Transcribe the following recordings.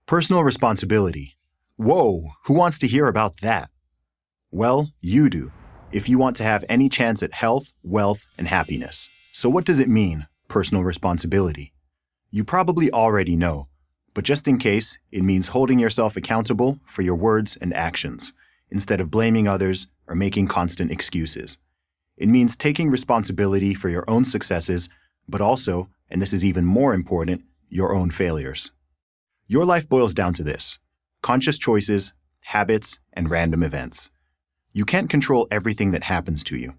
Personal responsibility. Whoa, who wants to hear about that? Well, you do, if you want to have any chance at health, wealth, and happiness. So what does it mean, personal responsibility? You probably already know, but just in case, it means holding yourself accountable for your words and actions, instead of blaming others or making constant excuses. It means taking responsibility for your own successes, but also, and this is even more important, your own failures. Your life boils down to this: conscious choices, habits, and random events. You can't control everything that happens to you.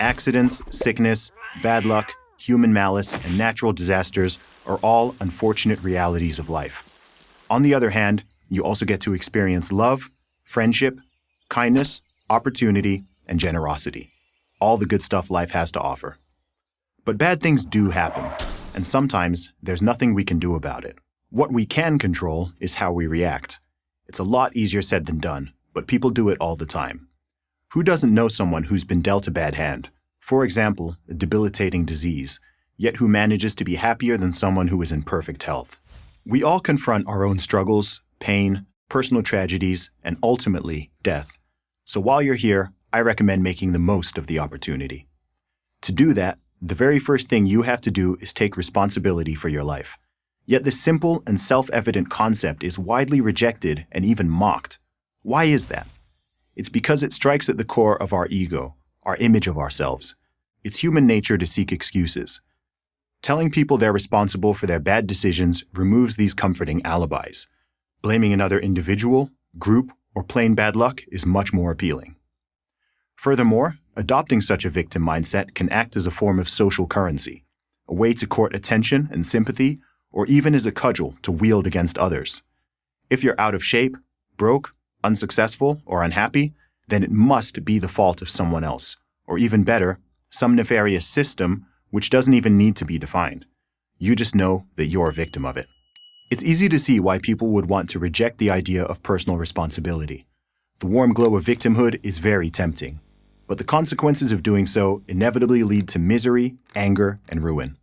Accidents, sickness, bad luck, human malice, and natural disasters are all unfortunate realities of life. On the other hand, you also get to experience love, friendship, kindness, opportunity, and generosity. All the good stuff life has to offer. But bad things do happen, and sometimes there's nothing we can do about it. What we can control is how we react. It's a lot easier said than done, but people do it all the time. Who doesn't know someone who's been dealt a bad hand? For example, a debilitating disease, yet who manages to be happier than someone who is in perfect health. We all confront our own struggles, pain, personal tragedies, and ultimately, death. So while you're here, I recommend making the most of the opportunity. To do that, the very first thing you have to do is take responsibility for your life. Yet this simple and self-evident concept is widely rejected and even mocked. Why is that? It's because it strikes at the core of our ego, our image of ourselves. It's human nature to seek excuses. Telling people they're responsible for their bad decisions removes these comforting alibis. Blaming another individual, group, or plain bad luck is much more appealing. Furthermore, adopting such a victim mindset can act as a form of social currency, a way to court attention and sympathy, or even as a cudgel to wield against others. If you're out of shape, broke, unsuccessful, or unhappy, then it must be the fault of someone else, or even better, some nefarious system which doesn't even need to be defined. You just know that you're a victim of it. It's easy to see why people would want to reject the idea of personal responsibility. The warm glow of victimhood is very tempting, but the consequences of doing so inevitably lead to misery, anger, and ruin.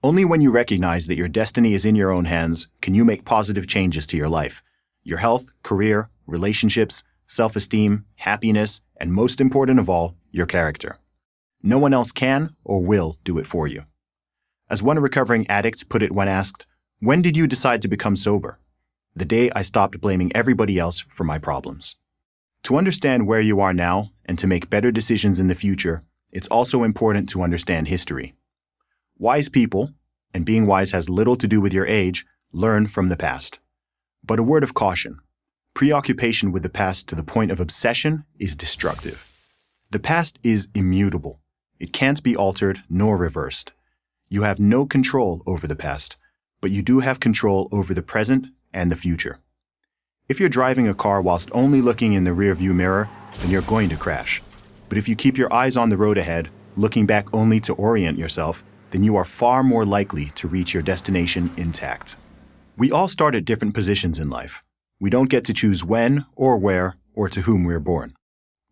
Only when you recognize that your destiny is in your own hands can you make positive changes to your life, your health, career, relationships, self-esteem, happiness, and most important of all, your character. No one else can or will do it for you. As one recovering addict put it when asked, "When did you decide to become sober?" "The day I stopped blaming everybody else for my problems." To understand where you are now and to make better decisions in the future, it's also important to understand history. Wise people, and being wise has little to do with your age, learn from the past. But a word of caution: preoccupation with the past to the point of obsession is destructive. The past is immutable. It can't be altered nor reversed. You have no control over the past, but you do have control over the present and the future. If you're driving a car whilst only looking in the rearview mirror, then you're going to crash. But if you keep your eyes on the road ahead, looking back only to orient yourself, then you are far more likely to reach your destination intact. We all start at different positions in life. We don't get to choose when or where or to whom we're born.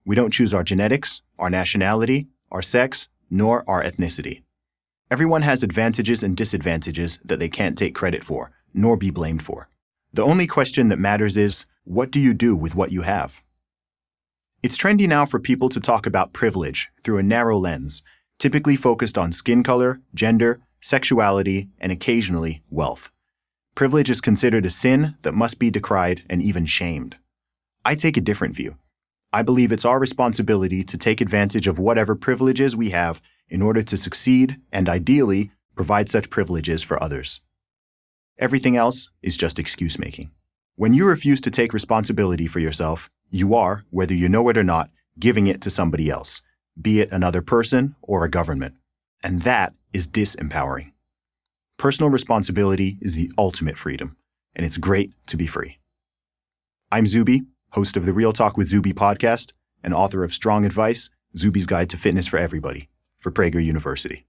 We don't choose our genetics, our nationality, our sex, nor our ethnicity. Everyone has advantages and disadvantages that they can't take credit for, nor be blamed for. The only question that matters is, what do you do with what you have? It's trendy now for people to talk about privilege through a narrow lens, typically focused on skin color, gender, sexuality, and occasionally wealth. Privilege is considered a sin that must be decried and even shamed. I take a different view. I believe it's our responsibility to take advantage of whatever privileges we have in order to succeed and, ideally, provide such privileges for others. Everything else is just excuse-making. When you refuse to take responsibility for yourself, you are, whether you know it or not, giving it to somebody else, be it another person or a government. And that is disempowering. Personal responsibility is the ultimate freedom, and it's great to be free. I'm Zuby, host of the Real Talk with Zuby podcast and author of Strong Advice, Zuby's Guide to Fitness for Everybody, for Prager University.